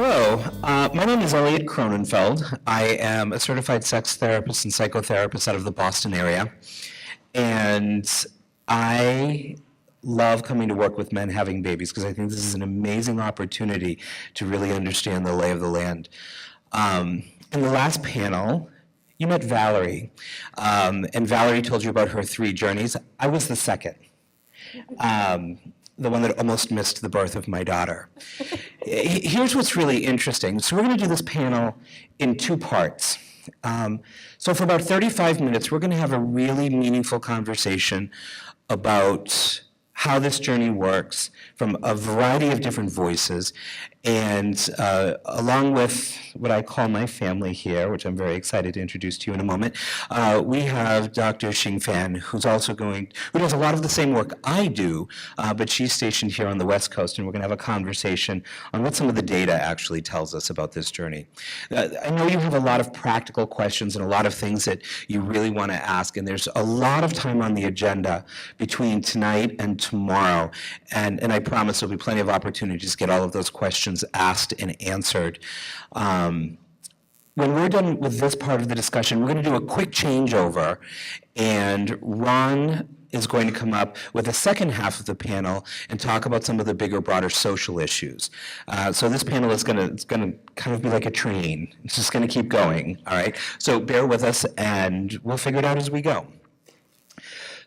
Hello, my name is Elliot Cronenfeld. I am a certified sex therapist and psychotherapist out of the Boston area. And I love coming to work with men having babies because I think this is an amazing opportunity to really understand the lay of the land. In the last panel, you met Valerie, and Valerie told you about her 3 journeys. I was the second. The one that almost missed the birth of my daughter. Here's what's really interesting. So we're going to do this panel in 2 parts. So for about 35 minutes, we're going to have a really meaningful conversation about how this journey works from a variety of different voices, and along with what I call my family here, which I'm very excited to introduce to you in a moment, we have Dr. Xing Fan, who does a lot of the same work I do, but she's stationed here on the West Coast, and we're going to have a conversation on what some of the data actually tells us about this journey. I know you have a lot of practical questions and a lot of things that you really want to ask, and there's a lot of time on the agenda between tonight and tomorrow, and I promise there'll be plenty of opportunities to get all of those questions asked and answered. When we're done with this part of the discussion, we're going to do a quick changeover, and Ron is going to come up with the second half of the panel and talk about some of the bigger, broader social issues. So this panel is going to kind of be like a train. It's just going to keep going, all right? So bear with us, and we'll figure it out as we go.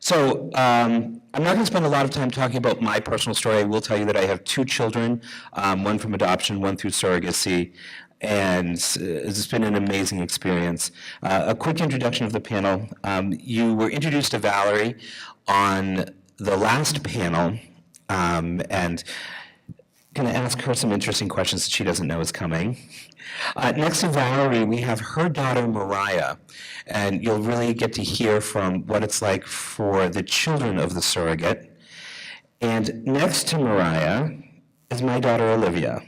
So I'm not going to spend a lot of time talking about my personal story. I will tell you that I have 2 children, one from adoption, one through surrogacy, and it's been an amazing experience. A quick introduction of the panel. You were introduced to Valerie on the last panel, and going to ask her some interesting questions that she doesn't know is coming. Next to Valerie, we have her daughter, Mariah, and you'll really get to hear from what it's like for the children of the surrogate. And next to Mariah is my daughter, Olivia.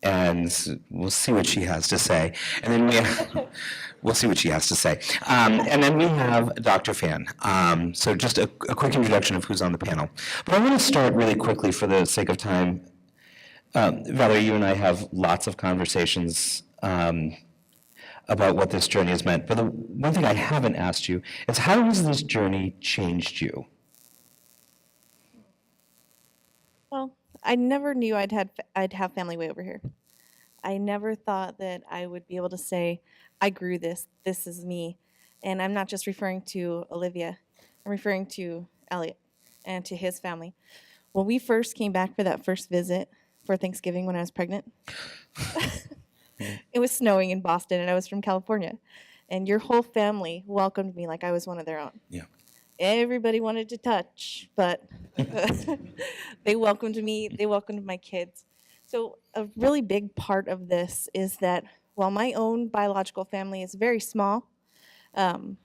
And we'll see what she has to say. And then we'll see what she has to say. And then we have Dr. Fan. So just a quick introduction of who's on the panel. But I want to start really quickly for the sake of time. Valerie, you and I have lots of conversations about what this journey has meant. But the one thing I haven't asked you is, how has this journey changed you? Well, I never knew I'd have family way over here. I never thought that I would be able to say, I grew this, this is me. And I'm not just referring to Olivia, I'm referring to Elliot and to his family. When we first came back for that first visit for Thanksgiving when I was pregnant, it was snowing in Boston and I was from California. And your whole family welcomed me like I was one of their own. Yeah. Everybody wanted to touch, but they welcomed me, they welcomed my kids. So a really big part of this is that while my own biological family is very small, I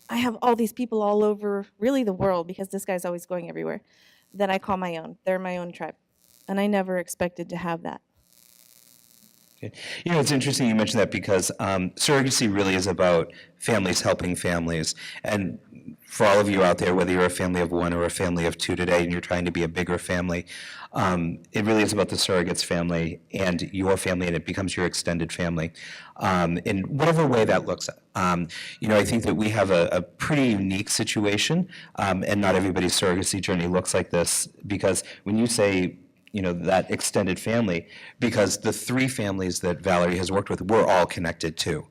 have all these people all over really the world, because this guy's always going everywhere, that I call my own. They're my own tribe. And I never expected to have that. Okay. You know, it's interesting you mentioned that, because surrogacy really is about families helping families. And for all of you out there, whether you're a family of 1 or a family of 2 today and you're trying to be a bigger family, it really is about the surrogate's family and your family, and it becomes your extended family in whatever way that looks. You know, I think that we have a pretty unique situation, and not everybody's surrogacy journey looks like this, because when you say, you know, that extended family, because the 3 families that Valerie has worked with, we're all connected to,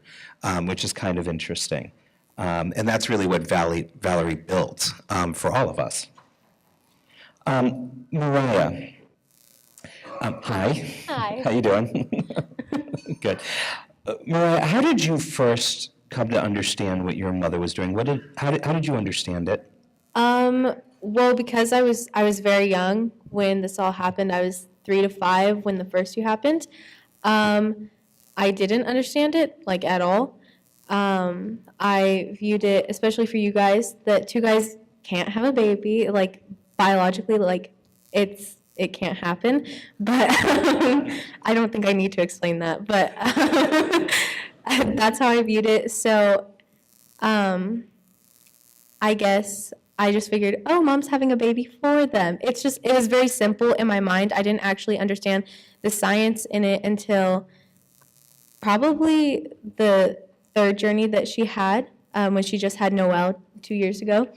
which is kind of interesting. And that's really what Valerie built for all of us. Mariah. Hi. Hi. How you doing? Good. Mariah, how did you first come to understand what your mother was doing? How did you understand it? Well, because I was very young when this all happened. I was 3 to 5 when the first 2 happened. I didn't understand it, like, at all. I viewed it, especially for you guys, that 2 guys can't have a baby, like, biologically, like, it can't happen. But I don't think I need to explain that. But that's how I viewed it. So I guess I just figured, oh, mom's having a baby for them. It was very simple in my mind. I didn't actually understand the science in it until probably the third journey that she had, when she just had Noelle 2 years ago.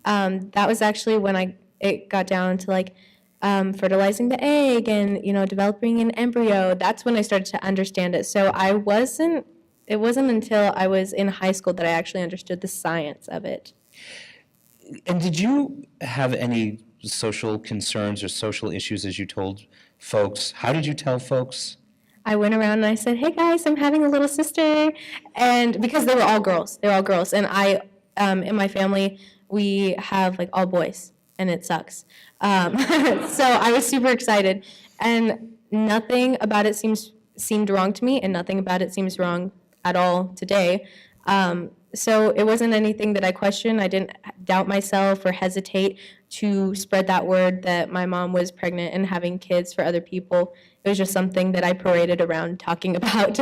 That was actually when it got down to like fertilizing the egg and, developing an embryo. That's when I started to understand it. So it wasn't until I was in high school that I actually understood the science of it. And did you have any social concerns or social issues as you told folks? How did you tell folks? I went around and I said, hey guys, I'm having a little sister. And because they were all girls. And in my family, we have like all boys and it sucks. So I was super excited and nothing about it seemed wrong to me and nothing about it seems wrong at all today. So it wasn't anything that I questioned. I didn't doubt myself or hesitate to spread that word that my mom was pregnant and having kids for other people. It was just something that I paraded around talking about.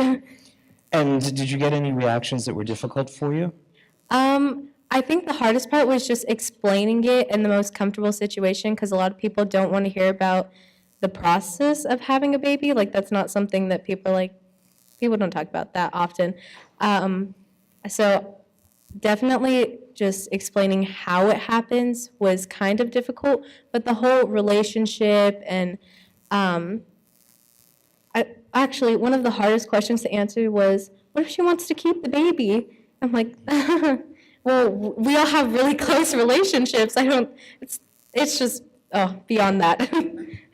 And did you get any reactions that were difficult for you? I think the hardest part was just explaining it in the most comfortable situation because a lot of people don't want to hear about the process of having a baby. Like that's not something that people don't talk about that often. So definitely just explaining how it happens was kind of difficult, but the whole relationship and actually one of the hardest questions to answer was, what if she wants to keep the baby? I'm like, well, we all have really close relationships. It's just, beyond that.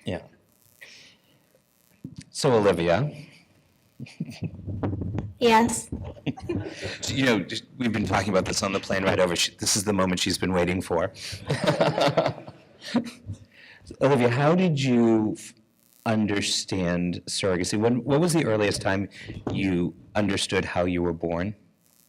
Yeah. So Olivia. Yes. We've been talking about this on the plane ride over. This is the moment she's been waiting for. Olivia, how did you understand surrogacy? What was the earliest time you understood how you were born?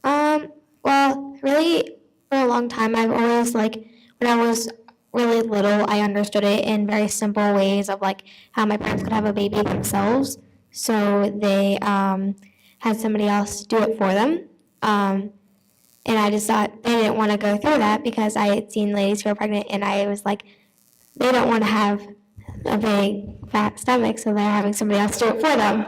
Well, really, for a long time, I've always, when I was really little, I understood it in very simple ways of, how my parents could have a baby themselves. So they had somebody else do it for them. And I just thought they didn't want to go through that because I had seen ladies who were pregnant, and I was like, they don't want to have a big, fat stomach, so they're having somebody else do it for them.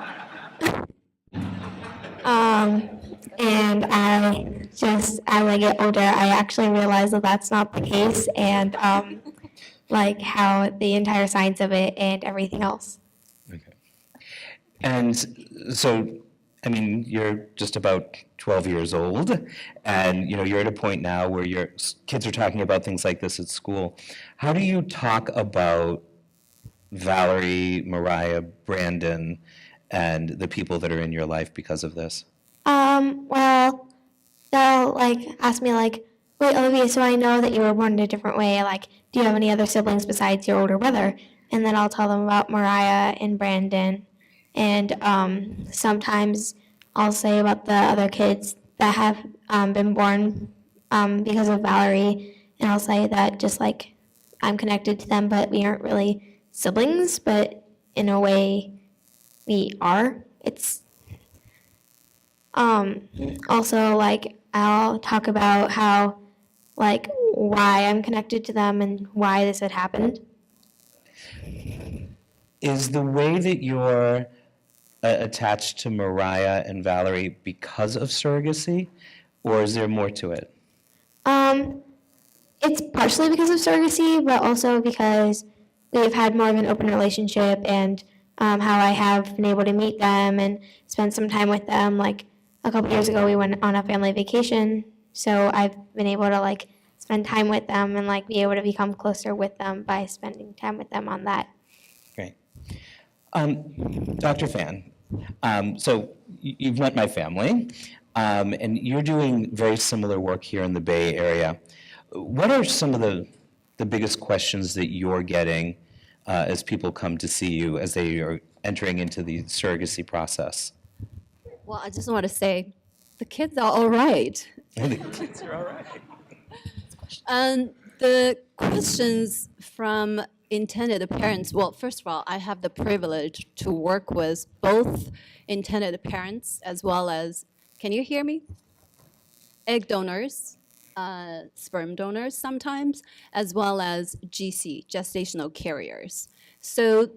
And as I get older, I actually realized that that's not the case, and how the entire science of it and everything else. Okay. And so, you're just about 12 years old, and you're at a point now where your kids are talking about things like this at school. How do you talk about Valerie, Mariah, Brandon, and the people that are in your life because of this? Well, they'll ask me wait, Olivia, so I know that you were born in a different way. Do you have any other siblings besides your older brother? And then I'll tell them about Mariah and Brandon. And sometimes I'll say about the other kids that have been born because of Valerie. And I'll say that just I'm connected to them, but we aren't really siblings, but in a way we are. It's also I'll talk about how why I'm connected to them and why this had happened. Is the way that you're attached to Mariah and Valerie because of surrogacy, or is there more to it? It's partially because of surrogacy, but also because we've had more of an open relationship, and how I have been able to meet them and spend some time with them. A couple years ago, we went on a family vacation, so I've been able to spend time with them and be able to become closer with them by spending time with them on that. Great. Dr. Fan, so you've met my family, and you're doing very similar work here in the Bay Area. What are some of the biggest questions that you're getting as people come to see you as they are entering into the surrogacy process? Well, I just want to say, the kids are all right. The kids are all right. And the questions from intended parents, well, first of all, I have the privilege to work with both intended parents as well as, can you hear me? Egg donors. sperm donors sometimes, as well as GC, gestational carriers. So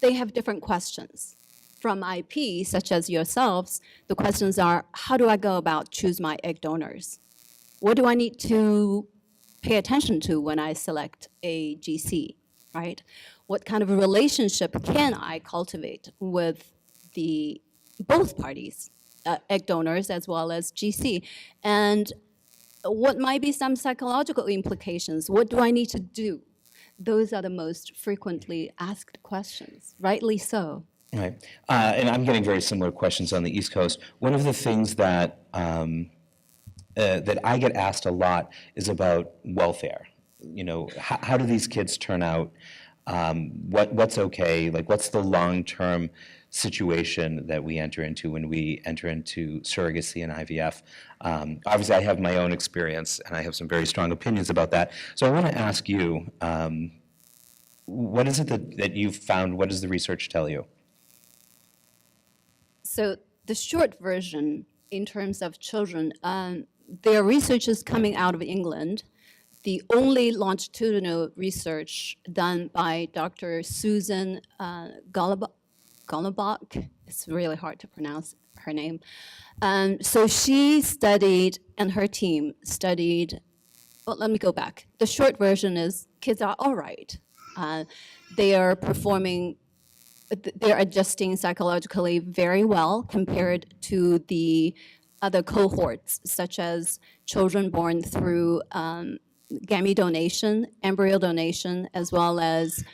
they have different questions. From IP, such as yourselves, the questions are, how do I go about choose my egg donors? What do I need to pay attention to when I select a GC, right? What kind of a relationship can I cultivate with both parties, egg donors as well as GC? And what might be some psychological implications? What do I need to do? Those are the most frequently asked questions, rightly so. Right. And I'm getting very similar questions on the East Coast. One of the things that that I get asked a lot is about welfare. You know, how do these kids turn out? What's okay? Like, what's the long-term situation that we enter into when we enter into surrogacy and IVF? Obviously, I have my own experience, and I have some very strong opinions about that. So I want to ask you, what is it that you've found? What does the research tell you? So the short version in terms of children, there are researchers coming out of England. The only longitudinal research done by Dr. Susan Gollebach, it's really hard to pronounce her name. So she studied, and her team studied, well, let me go back. The short version is kids are all right. They are performing, they're adjusting psychologically very well compared to the other cohorts, such as children born through gamete donation, embryo donation, as well as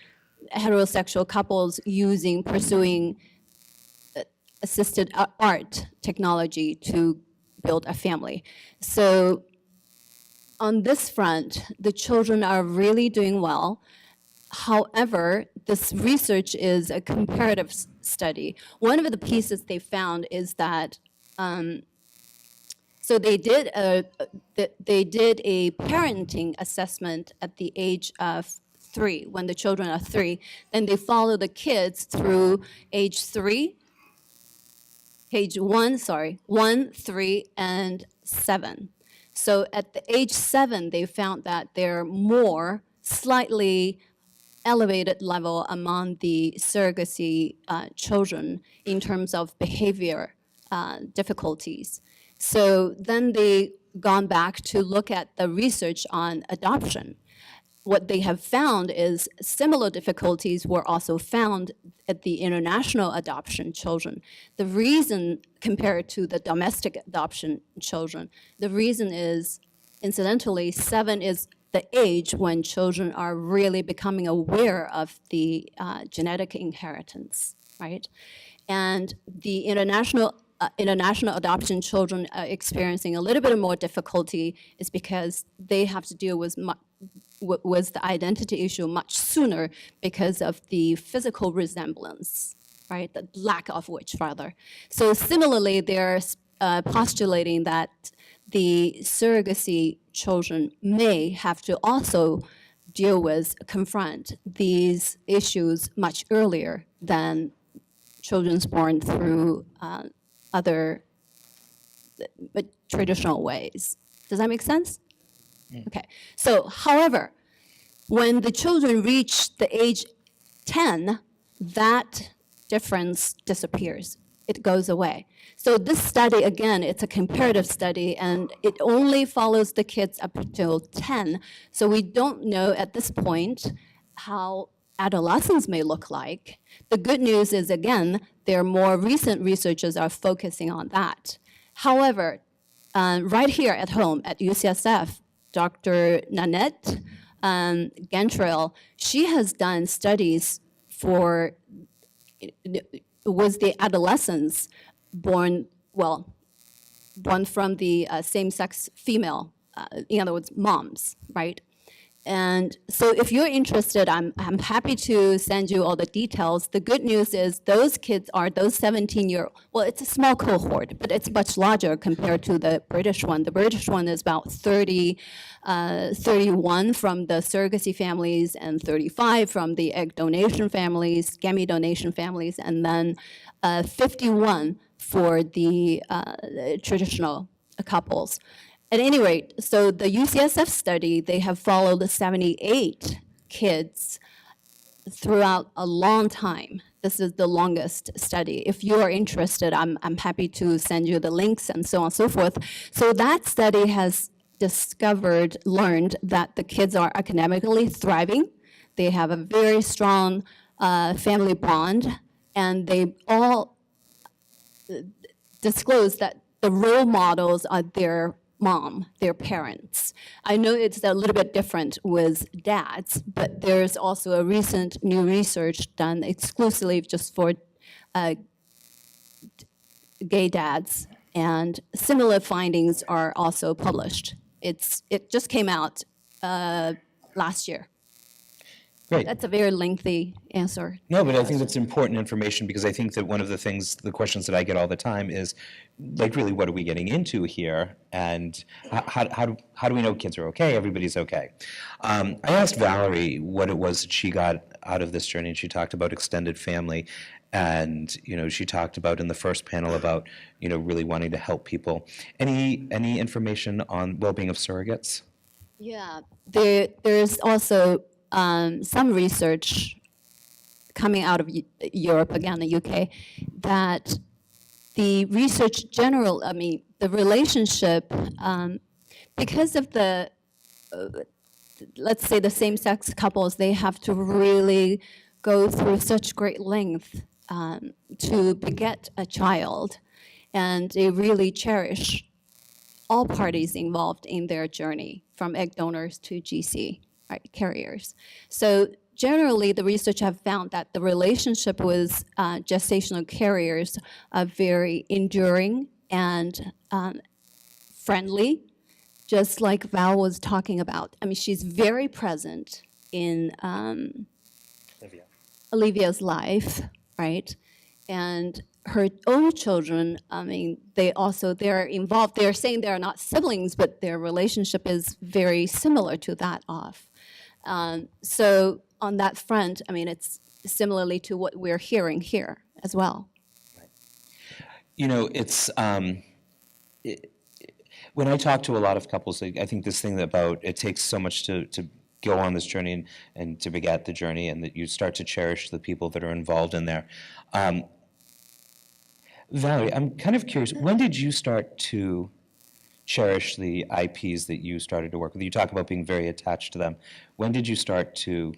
heterosexual couples pursuing assisted art technology to build a family. So on this front, the children are really doing well. However, this research is a comparative study. One of the pieces they found is that so they did a parenting assessment at the age of 3, when the children are 3. Then they follow the kids through age 1, 3, and 7. So at the age 7, they found that they're more slightly elevated level among the surrogacy children in terms of behavior difficulties. So then they gone back to look at the research on adoption. What they have found is similar difficulties were also found at the international adoption children. The reason, compared to the domestic adoption children, the reason is, incidentally, 7 is the age when children are really becoming aware of the genetic inheritance, right? And the international adoption children are experiencing a little bit more difficulty is because they have to deal with the identity issue much sooner because of the physical resemblance, right? The lack of which, rather. So similarly, they're postulating that the surrogacy children may have to also confront these issues much earlier than children born through other traditional ways. Does that make sense? Okay. So, however, when the children reach the age 10, that difference disappears. It goes away. So this study, again, it's a comparative study, and it only follows the kids up until 10. So we don't know at this point how adolescence may look like. The good news is, again, there are more recent researchers are focusing on that. However, right here at home at UCSF, Dr. Nanette Gantrell, she has done studies with the adolescents born from the same-sex female, in other words, moms, right? And so if you're interested, I'm happy to send you all the details. The good news is those kids are those 17-year-old, well, it's a small cohort, but it's much larger compared to the British one. The British one is about 31 from the surrogacy families and 35 from the egg donation families, gamete donation families, and then 51 for the traditional couples. At any rate, so the UCSF study, they have followed 78 kids throughout a long time. This is the longest study. If you are interested, I'm happy to send you the links and so on and so forth. So that study has learned that the kids are academically thriving. They have a very strong family bond, and they all disclose that the role models are their mom, their parents. I know it's a little bit different with dads, but there's also a recent new research done exclusively just for gay dads, and similar findings are also published. It just came out last year. Great. That's a very lengthy answer. No, but I think that's important information, because I think that one of the things, the questions that I get all the time is, like, really, what are we getting into here? And how do we know kids are okay? Everybody's okay. I asked Valerie what it was that she got out of this journey, and she talked about extended family. And, she talked about in the first panel about, really wanting to help people. Any information on well-being of surrogates? Yeah, there's also some research coming out of Europe, again, the UK, that the research the relationship, because of the, let's say the same-sex couples, they have to really go through such great length to beget a child, and they really cherish all parties involved in their journey, from egg donors to GC. Right, carriers. So generally, the research have found that the relationship with gestational carriers are very enduring and friendly, just like Val was talking about. I mean, she's very present in Olivia's life, right? And her own children, they're involved. They're saying they're not siblings, but their relationship is very similar to that of. So on that front, it's similarly to what we're hearing here as well. It's when I talk to a lot of couples, I think this thing about it takes so much to go on this journey and to beget the journey, and that you start to cherish the people that are involved in there. Valerie, I'm kind of curious, when did you start to cherish the IPs that you started to work with? You talk about being very attached to them. When did you start to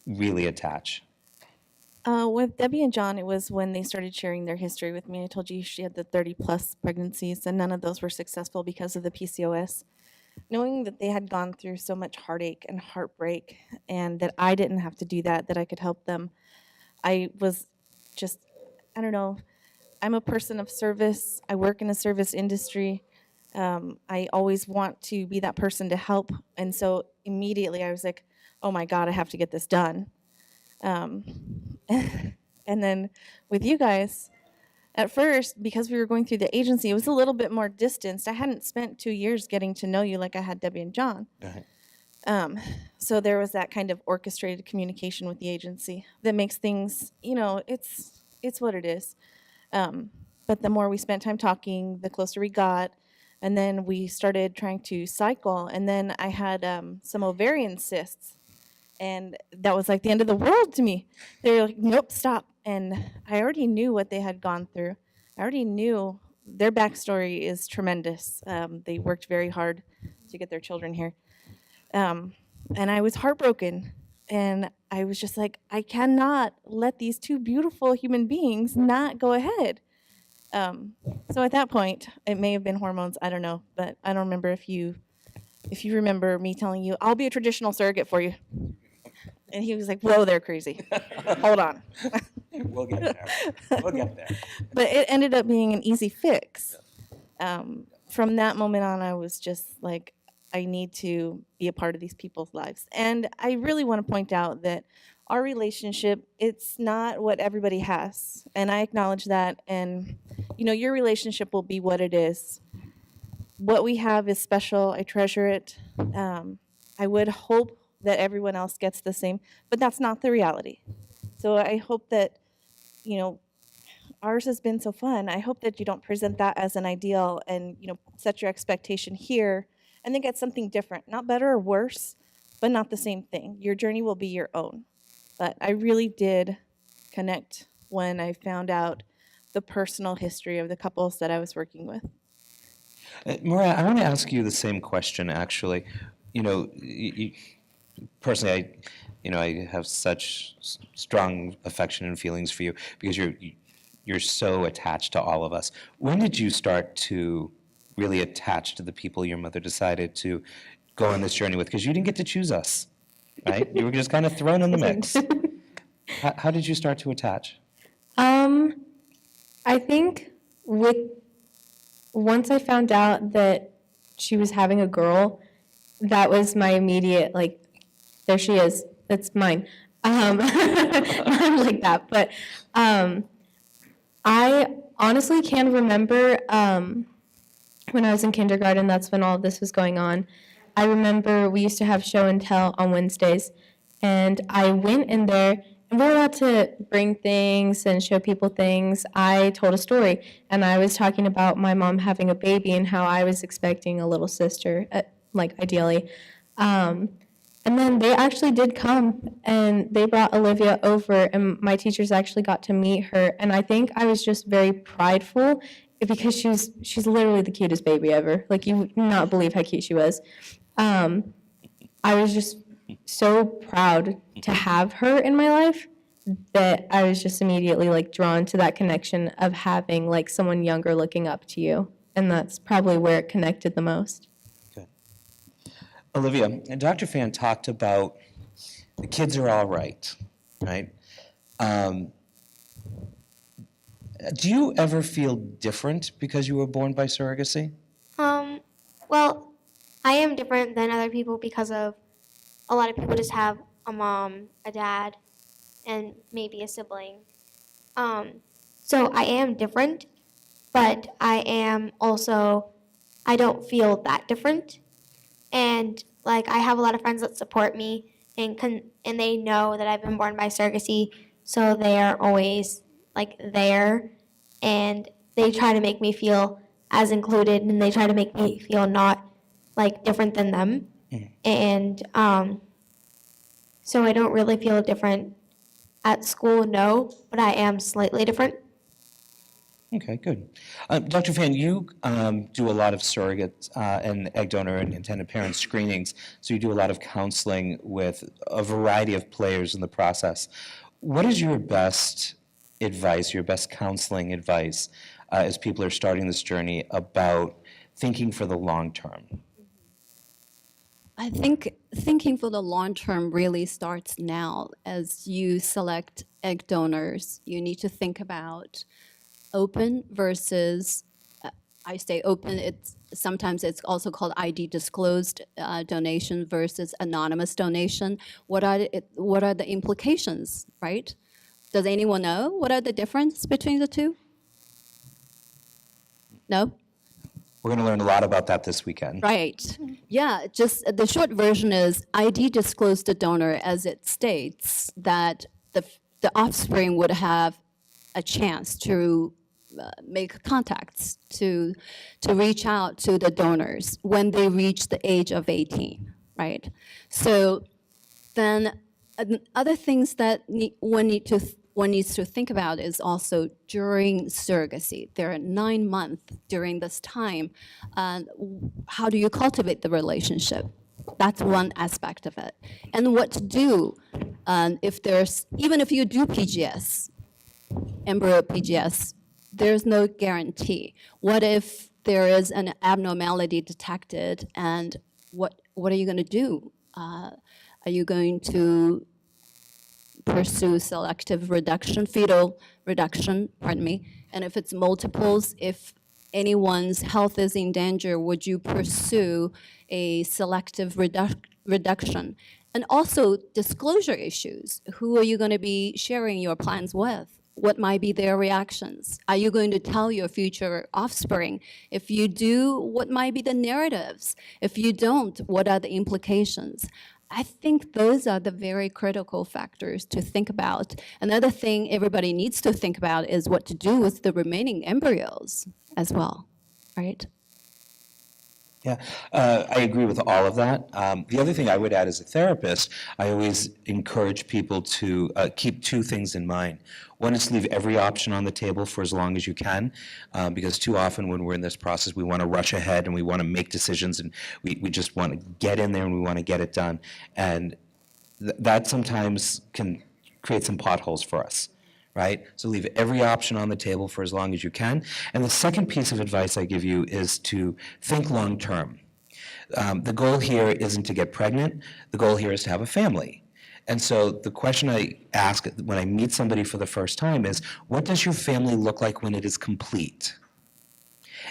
really attach? With Debbie and John, it was when they started sharing their history with me. I told you she had the 30-plus pregnancies, and none of those were successful because of the PCOS. Knowing that they had gone through so much heartache and heartbreak, and that I didn't have to do that I could help them, I was just, I don't know, I'm a person of service. I work in a service industry. I always want to be that person to help. And so immediately I was like, oh my God, I have to get this done. And then with you guys, at first, because we were going through the agency, it was a little bit more distanced. I hadn't spent 2 years getting to know you like I had Debbie and John. So there was that kind of orchestrated communication with the agency that makes things, it's what it is. But the more we spent time talking, the closer we got. And then we started trying to cycle. And then I had some ovarian cysts. And that was like the end of the world to me. They were like, nope, stop. And I already knew what they had gone through. I already knew their backstory is tremendous. They worked very hard to get their children here. And I was heartbroken. And I was just like, I cannot let these two beautiful human beings not go ahead. So at that point, it may have been hormones, I don't know. But I don't remember if you remember me telling you, I'll be a traditional surrogate for you. And he was like, whoa, they're crazy. Hold on. We'll get there. We'll get there. But it ended up being an easy fix. From that moment on, I was just like, I need to be a part of these people's lives. And I really want to point out that our relationship, it's not what everybody has. And I acknowledge that. And, your relationship will be what it is. What we have is special. I treasure it. I would hope that everyone else gets the same, but that's not the reality. So I hope that, ours has been so fun. I hope that you don't present that as an ideal and, set your expectation here and then get something different. Not better or worse, but not the same thing. Your journey will be your own. But I really did connect when I found out the personal history of the couples that I was working with. Mariah, I want to ask you the same question, actually. Personally, I have such strong affection and feelings for you because you're so attached to all of us. When did you start to really attach to the people your mother decided to go on this journey with? Because you didn't get to choose us, right? You were just kind of thrown in the mix. How did you start to attach? I think once I found out that she was having a girl, that was my immediate, like, there she is, that's mine. Not like that, but I honestly can remember when I was in kindergarten, that's when all of this was going on. I remember we used to have show and tell on Wednesdays, and I went in there, and we were allowed to bring things and show people things. I told a story, and I was talking about my mom having a baby and how I was expecting a little sister, ideally. And then they actually did come, and they brought Olivia over, and my teachers actually got to meet her. And I think I was just very prideful because she's literally the cutest baby ever. Like, you would not believe how cute she was. I was just so proud to have her in my life that I was just immediately drawn to that connection of having someone younger looking up to you. And that's probably where it connected the most. Good. Olivia, Dr. Fan talked about the kids are all right? Do you ever feel different because you were born by surrogacy? Well, I am different than other people because of a lot of people just have a mom, a dad, and maybe a sibling. So I am different, but I am also, I don't feel that different. And I have a lot of friends that support me and they know that I've been born by surrogacy, so they are always there, and they try to make me feel as included, and they try to make me feel not different than them. And so I don't really feel different at school, no, but I am slightly different. Okay, good. Dr. Fan, you do a lot of surrogate and egg donor and intended parent screenings, so you do a lot of counseling with a variety of players in the process. What is your best advice, your best counseling advice, as people are starting this journey about thinking for the long term? I think thinking for the long term really starts now. As you select egg donors, you need to think about open versus, I say open, sometimes it's also called ID disclosed donation versus anonymous donation. What are the implications, right? Does anyone know what are the difference between the two? No? We're going to learn a lot about that this weekend. Right. Yeah, just the short version is ID disclosed the donor as it states that the offspring would have a chance to make contacts, to reach out to the donors when they reach the age of 18, right? So then other things that one needs to think about is also during surrogacy. There are 9 months during this time. How do you cultivate the relationship? That's one aspect of it. And what to do even if you do PGS, embryo PGS, there's no guarantee. What if there is an abnormality detected, and what are you going to do? Are you going to pursue selective reduction, fetal reduction, pardon me, and if it's multiples, if anyone's health is in danger, would you pursue a selective reduction? And also disclosure issues. Who are you going to be sharing your plans with? What might be their reactions? Are you going to tell your future offspring? If you do, what might be the narratives? If you don't, what are the implications? I think those are the very critical factors to think about. Another thing everybody needs to think about is what to do with the remaining embryos as well, right? Yeah, I agree with all of that. The other thing I would add as a therapist, I always encourage people to keep two things in mind. One is to leave every option on the table for as long as you can, because too often when we're in this process, we want to rush ahead and we want to make decisions and we just want to get in there and we want to get it done. And that sometimes can create some potholes for us. Right? So leave every option on the table for as long as you can. And the second piece of advice I give you is to think long term. The goal here isn't to get pregnant. The goal here is to have a family. And so the question I ask when I meet somebody for the first time is, what does your family look like when it is complete?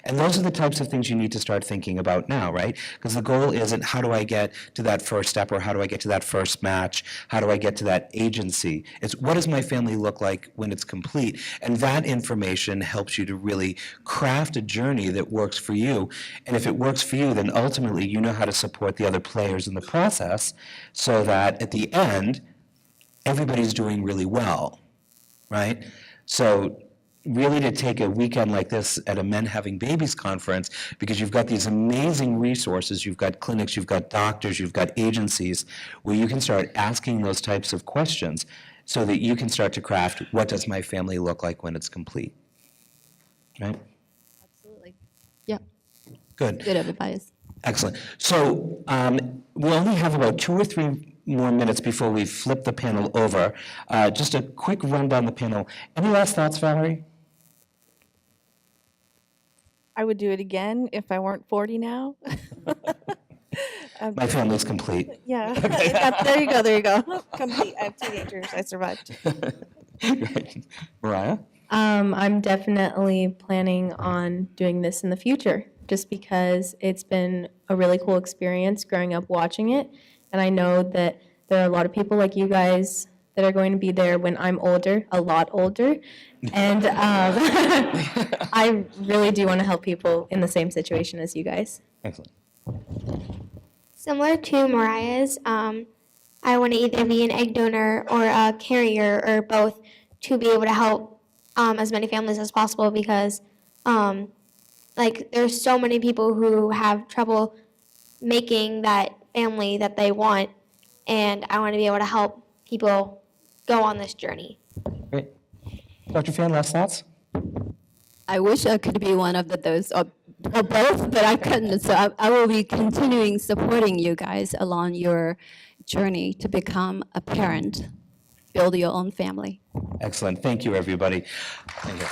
And those are the types of things you need to start thinking about now, right? Because the goal isn't how do I get to that first step or how do I get to that first match? How do I get to that agency? It's what does my family look like when it's complete? And that information helps you to really craft a journey that works for you. And if it works for you, then ultimately you know how to support the other players in the process so that at the end, everybody's doing really well, right? So really to take a weekend like this at a Men Having Babies conference, because you've got these amazing resources, you've got clinics, you've got doctors, you've got agencies, where you can start asking those types of questions so that you can start to craft, what does my family look like when it's complete, right? Absolutely. Yeah, Good. good advice. Excellent. So we only have about 2 or 3 more minutes before we flip the panel over. Just a quick rundown the panel. Any last thoughts, Valerie? I would do it again if I weren't 40 now. My family's complete. Yeah, there you go, there you go. Complete. I have teenagers. I survived. Great. Mariah? I'm definitely planning on doing this in the future, just because it's been a really cool experience growing up watching it. And I know that there are a lot of people like you guys that are going to be there when I'm older, a lot older. And I really do want to help people in the same situation as you guys. Excellent. Similar to Mariah's, I want to either be an egg donor or a carrier or both to be able to help as many families as possible because like there's so many people who have trouble making that family that they want, and I want to be able to help people go on this journey. Great. Dr. Fan, last thoughts? I wish I could be one of those or both, but I couldn't. So I will be continuing supporting you guys along your journey to become a parent, build your own family. Excellent. Thank you, everybody. Thank you.